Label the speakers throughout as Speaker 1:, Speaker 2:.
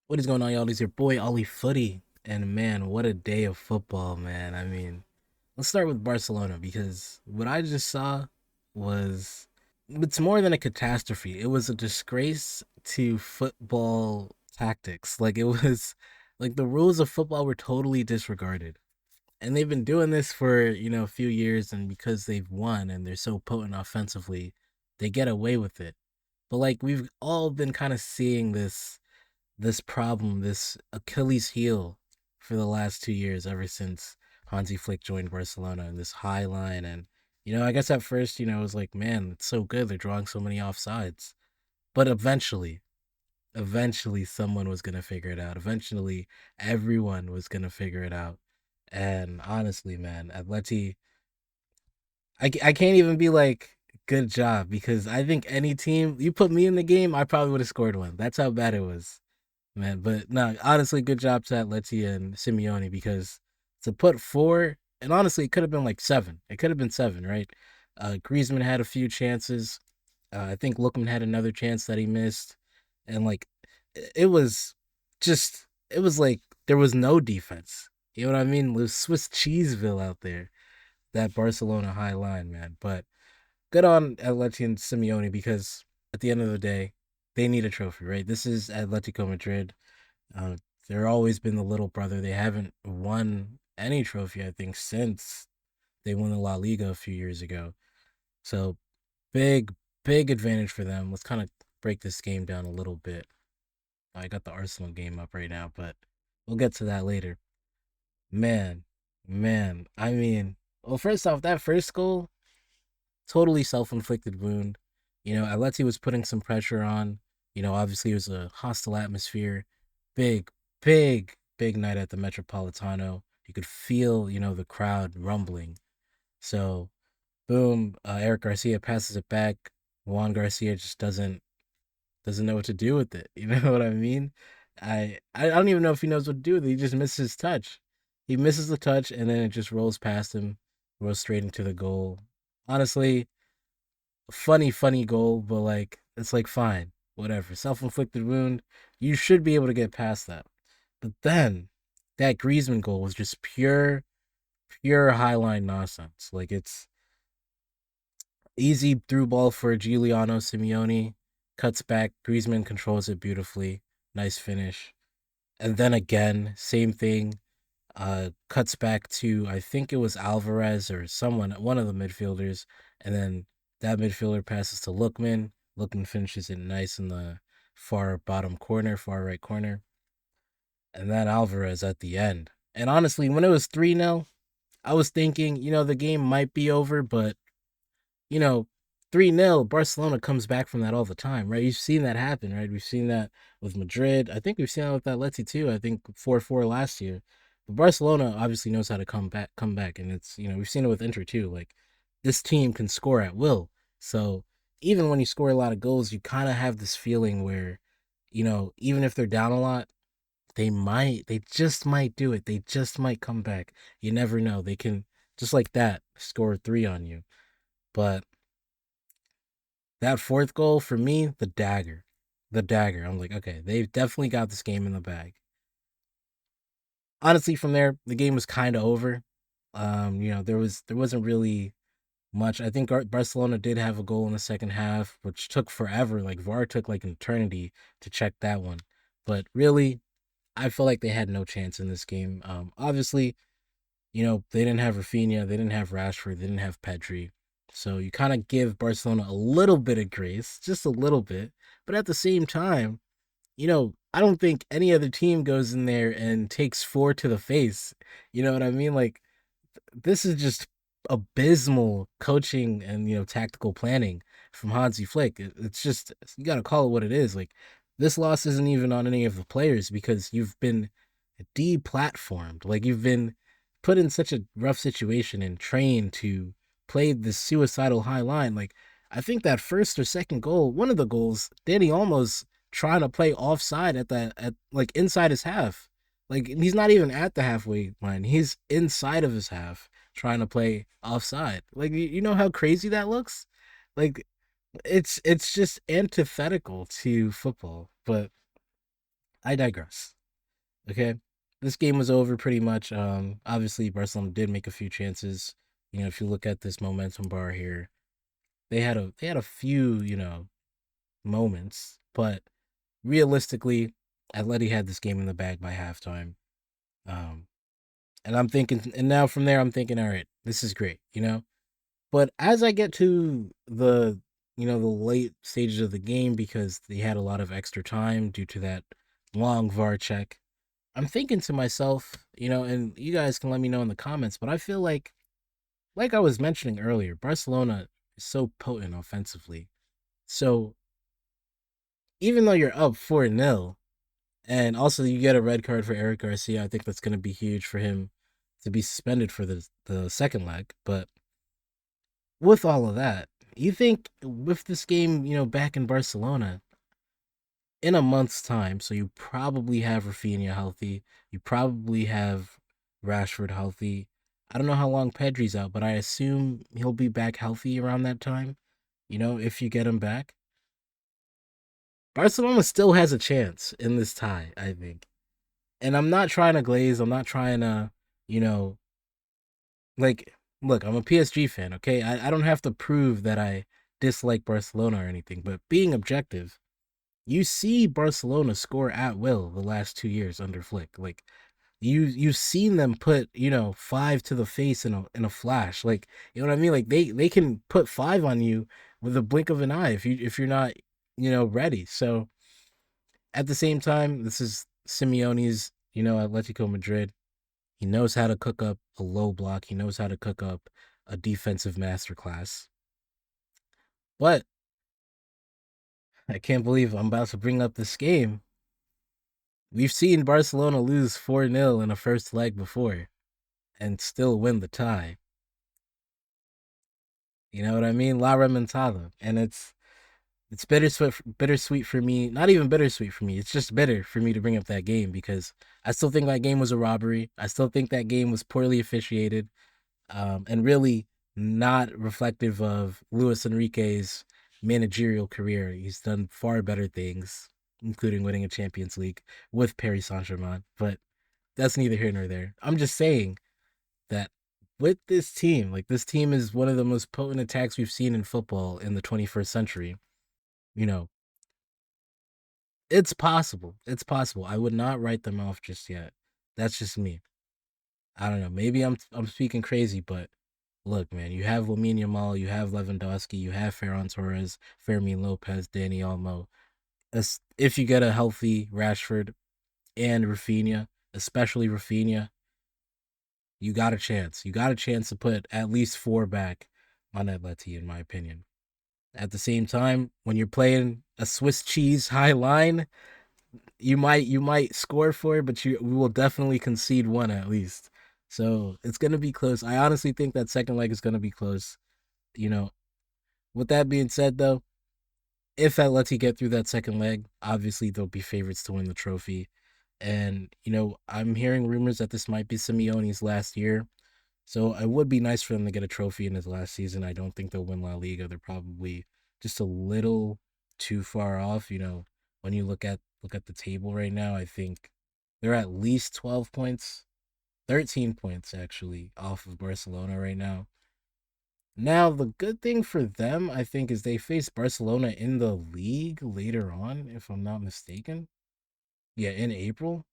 Speaker 1: What is going on, y'all? It's your boy Ollie Footy, and man, what a day of football, man. I mean, let's start with Barcelona because what I just saw was it's more than a catastrophe. It was a disgrace to football tactics. Like it was like the rules of football were totally disregarded. And they've been doing this for, a few years, and because they've won and they're so potent offensively, they get away with it. But like we've all been kind of seeing this problem, this Achilles heel for the last 2 years, ever since Hansi Flick joined Barcelona, and this high line. And, I guess at first, it was like, man, it's so good. They're drawing so many offsides. But eventually, someone was going to figure it out. Eventually, everyone was going to figure it out. And honestly, man, Atleti, I can't even be like, good job, because I think any team, you put me in the game, I probably would have scored one. That's how bad it was. Man, but no, honestly, good job to Atleti and Simeone, because to put four, and honestly, it could have been like seven. It could have been seven, right? Griezmann had a few chances. I think Lookman had another chance that he missed, and like it was it was like there was no defense. You know what I mean? It was Swiss Cheeseville out there, that Barcelona high line, man. But good on Atleti and Simeone, because at the end of the day, they need a trophy, right? This is Atletico Madrid. uh, they're always been the little brother. They haven't won any trophy, I think, since they won the La Liga a few years ago. So big, big advantage for them. Let's kind of break this game down a little bit. I got the Arsenal game up right now, but we'll get to that later. Man, man, I mean, well, first off, that first goal, totally self-inflicted wound. Atleti was putting some pressure on. Obviously it was a hostile atmosphere. Big, big, big night at the Metropolitano. You could feel, the crowd rumbling. So, boom, Eric Garcia passes it back. Juan Garcia just doesn't know what to do with it. You know what I mean? I don't even know if he knows what to do with it. He just misses his touch. He misses the touch, and then it just rolls past him, rolls straight into the goal. Honestly, funny goal, but like it's like fine, whatever. Self-inflicted wound. You should be able to get past that. But then that Griezmann goal was just pure highline nonsense. Like it's easy through ball for Giuliano Simeone, cuts back, Griezmann controls it beautifully. Nice finish. And then again, same thing. Cuts back to, I think it was Alvarez or someone, one of the midfielders, and then that midfielder passes to Lookman. Lookman finishes it nice in the far bottom corner, far right corner, and then Alvarez at the end. And honestly, when it was 3-0, I was thinking, the game might be over, but you know, 3-0, Barcelona comes back from that all the time, right? You've seen that happen, right? We've seen that with Madrid. I think we've seen that with Atleti too. I think 4-4 last year. But Barcelona obviously knows how to come back, and it's, we've seen it with Inter too. Like this team can score at will. So even when you score a lot of goals, you kind of have this feeling where, even if they're down a lot, they just might do it. They just might come back. You never know. They can, just like that, score three on you. But that fourth goal, for me, the dagger. The dagger. I'm like, okay, they've definitely got this game in the bag. Honestly, from there, the game was kind of over. There wasn't really much. I think Barcelona did have a goal in the second half, which took forever. Like VAR took like an eternity to check that one. But really, I feel like they had no chance in this game. Obviously, they didn't have Rafinha, they didn't have Rashford, they didn't have Pedri. So you kind of give Barcelona a little bit of grace, just a little bit. But at the same time, I don't think any other team goes in there and takes four to the face. You know what I mean? Like, this is just abysmal coaching and, tactical planning from Hansi Flick. It's just, you got to call it what it is. Like, this loss isn't even on any of the players, because you've been deplatformed. Like, you've been put in such a rough situation and trained to play this suicidal high line. Like, I think that first or second goal, one of the goals, Danny almost trying to play offside at like inside his half. Like, he's not even at the halfway line. He's inside of his half trying to play offside. Like, you know how crazy that looks? Like, it's just antithetical to football. But I digress. Okay, this game was over pretty much. Obviously Barcelona did make a few chances. If you look at this momentum bar here, they had a few moments, but realistically, Atleti had this game in the bag by halftime. Um, and I'm thinking, and now from there, I'm thinking, all right, this is great, But as I get to the late stages of the game, because they had a lot of extra time due to that long VAR check, I'm thinking to myself, and you guys can let me know in the comments, but I feel like I was mentioning earlier, Barcelona is so potent offensively. So even though you're up 4-0, and also you get a red card for Eric Garcia, I think that's going to be huge for him to be suspended for the second leg. But with all of that, you think with this game, back in Barcelona in a month's time, so you probably have Rafinha healthy, you probably have Rashford healthy. I don't know how long Pedri's out, but I assume he'll be back healthy around that time. If you get him back, Barcelona still has a chance in this tie, I think. And I'm not trying to glaze. I'm not trying to, you know, like, look, I'm a PSG fan, okay? I don't have to prove that I dislike Barcelona or anything, but being objective, you see Barcelona score at will the last 2 years under Flick. Like, you've seen them put, five to the face in a flash. Like, you know what I mean? Like they can put five on you with a blink of an eye if you're not, ready. So at the same time, this is Simeone's, Atletico Madrid. He knows how to cook up a low block. He knows how to cook up a defensive masterclass. But I can't believe I'm about to bring up this game. We've seen Barcelona lose 4-0 in a first leg before and still win the tie. You know what I mean? La remontada. And it's bittersweet for me. Not even bittersweet for me. It's just bitter for me to bring up that game because I still think that game was a robbery. I still think that game was poorly officiated, and really not reflective of Luis Enrique's managerial career. He's done far better things, including winning a Champions League with Paris Saint-Germain. But that's neither here nor there. I'm just saying that with this team, like this team is one of the most potent attacks we've seen in football in the 21st century. You know, it's possible. It's possible. I would not write them off just yet. That's just me. I don't know. Maybe I'm speaking crazy, but look, man, you have Lamine Yamal, you have Lewandowski, you have Ferran Torres, Fermin Lopez, Dani Olmo. If you get a healthy Rashford and Rafinha, especially Rafinha, you got a chance. You got a chance to put at least four back on Atleti, in my opinion. At the same time, when you're playing a Swiss cheese high line, you might score four, but we will definitely concede one at least. So it's gonna be close. I honestly think that second leg is gonna be close. You know, with that being said, though, if Atleti get through that second leg, obviously they'll be favorites to win the trophy. And I'm hearing rumors that this might be Simeone's last year. So it would be nice for them to get a trophy in his last season. I don't think they'll win La Liga. They're probably just a little too far off. When you look at the table right now, I think they're at least 12 points, 13 points actually off of Barcelona right now. Now, the good thing for them, I think, is they face Barcelona in the league later on, if I'm not mistaken. Yeah, in April.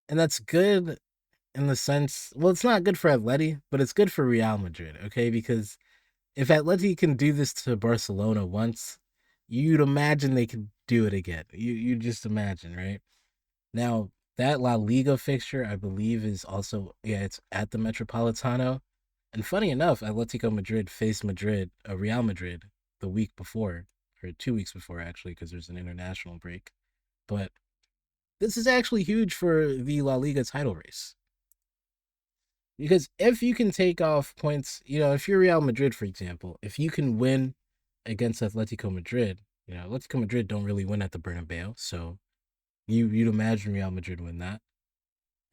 Speaker 1: And that's good in the sense, well, it's not good for Atleti, but it's good for Real Madrid, okay? Because if Atleti can do this to Barcelona once, you'd imagine they could do it again. You just imagine, right? Now, that La Liga fixture, I believe, is also, yeah, it's at the Metropolitano. And funny enough, Atletico Madrid faced Real Madrid, the week before, or 2 weeks before, actually, because there's an international break. But this is actually huge for the La Liga title race. Because if you can take off points, if you're Real Madrid, for example, if you can win against Atletico Madrid, Atletico Madrid don't really win at the Bernabeu, so you'd imagine Real Madrid win that.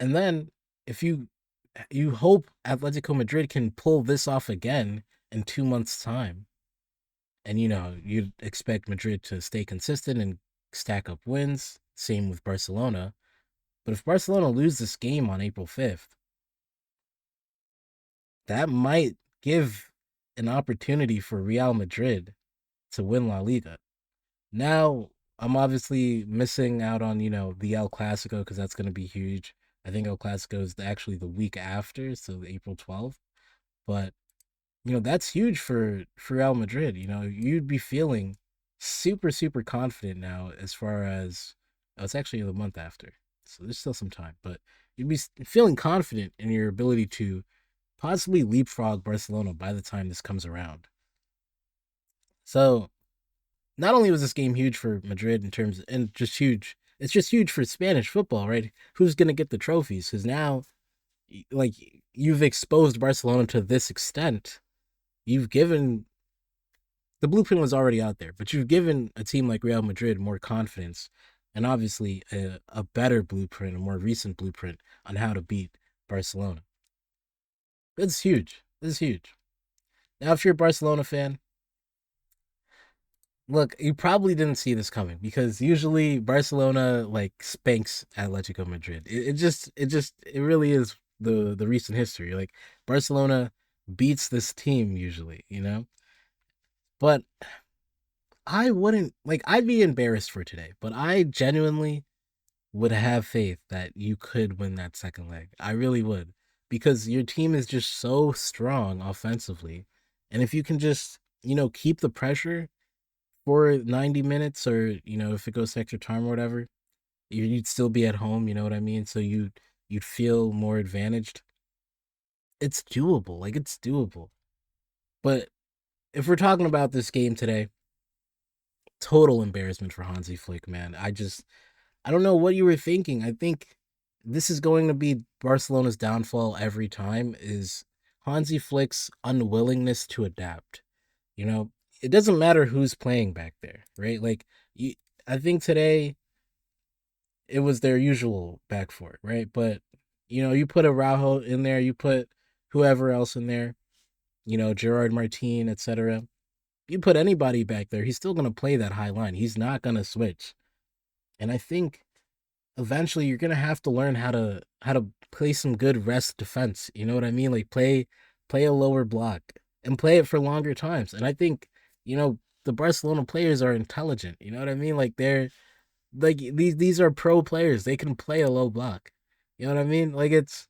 Speaker 1: And then if you hope Atletico Madrid can pull this off again in 2 months' time, and you'd expect Madrid to stay consistent and stack up wins. Same with Barcelona. But if Barcelona lose this game on April 5th, that might give an opportunity for Real Madrid to win La Liga. Now, I'm obviously missing out on, the El Clasico because that's going to be huge. I think El Clasico is actually the week after, so April 12th. But, that's huge for Real Madrid. You'd be feeling super, super confident now as far as oh, it's actually the month after. So there's still some time, but you'd be feeling confident in your ability to possibly leapfrog Barcelona by the time this comes around. So not only was this game huge for Madrid in terms of, and just huge, it's just huge for Spanish football, right? Who's gonna get the trophies? Because now, like, you've exposed Barcelona to this extent. You've given the blueprint was already out there, but you've given a team like Real Madrid more confidence, and obviously a better blueprint, a more recent blueprint on how to beat Barcelona. It's huge. This is huge. Now, if you're a Barcelona fan, look, you probably didn't see this coming because usually Barcelona like spanks Atletico Madrid. It really is the recent history. Like Barcelona beats this team usually. But I wouldn't like I'd be embarrassed for today, but I genuinely would have faith that you could win that second leg. I really would because your team is just so strong offensively. And if you can just, keep the pressure for 90 minutes or if it goes to extra time or whatever, you'd still be at home, you know what I mean, so you'd feel more advantaged. It's doable, like it's doable. But if we're talking about this game today, total embarrassment for Hansi Flick, man. I don't know what you were thinking. I think this is going to be Barcelona's downfall every time is Hansi Flick's unwillingness to adapt. You know, it doesn't matter who's playing back there, right? Like you, I think today it was their usual back four, right? But you put a Rauho in there, you put whoever else in there, Gerard Martin, etc. You put anybody back there, he's still gonna play that high line. He's not gonna switch. And I think eventually you're gonna have to learn how to play some good rest defense. You know what I mean? Like play a lower block and play it for longer times. And I think you know the Barcelona players are intelligent. You know what I mean? Like they're like these are pro players. They can play a low block. You know what I mean? Like it's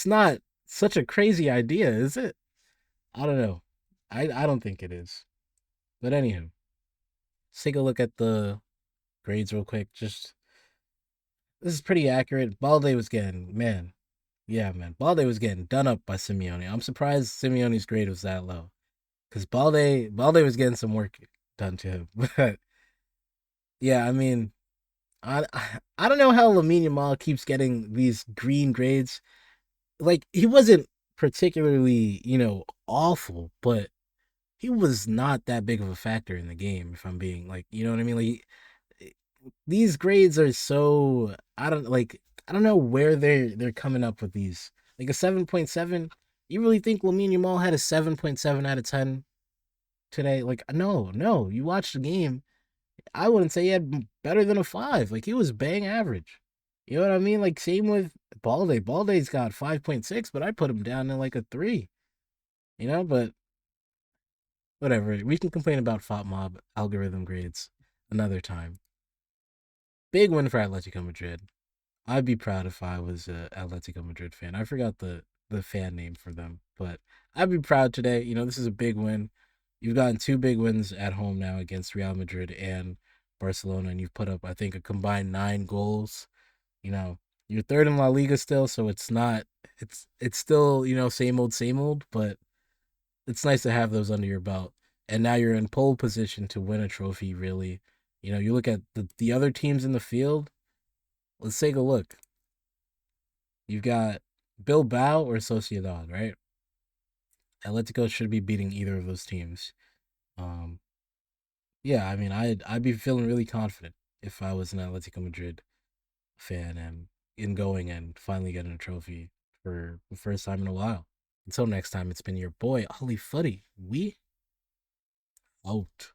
Speaker 1: not such a crazy idea, is it? I don't know. I don't think it is. But anywho, let's take a look at the grades real quick. Just this is pretty accurate. Balde was getting man, yeah, man. Balde was getting done up by Simeone. I'm surprised Simeone's grade was that low because Balde was getting some work done to him. But yeah, I mean, I don't know how Lamine Yamal keeps getting these green grades. Like he wasn't particularly awful, but he was not that big of a factor in the game. If I'm being like, you know what I mean, like these grades are so I don't know where they're coming up with these. Like a 7.7. You really think Lamine Yamal had a 7.7 out of 10 today? Like no, no. You watched the game. I wouldn't say he had better than a 5. Like he was bang average. You know what I mean? Like same with Balde. Balde's got 5.6, but I put him down in like a 3. But whatever. We can complain about FOTMob algorithm grades another time. Big win for Atletico Madrid. I'd be proud if I was a Atletico Madrid fan. I forgot the fan name for them, but I'd be proud today. This is a big win. You've gotten 2 big wins at home now against Real Madrid and Barcelona, and you've put up, I think, a combined 9 goals. You know, you're third in La Liga still, so it's not. It's still same old, but it's nice to have those under your belt. And now you're in pole position to win a trophy. Really, you look at the other teams in the field. Let's take a look. You've got Bilbao or Sociedad, right? Atletico should be beating either of those teams. Um, yeah, I mean, I'd be feeling really confident if I was an Atletico Madrid fan and in going and finally getting a trophy for the first time in a while. Until next time, it's been your boy Ollie Footy. We out.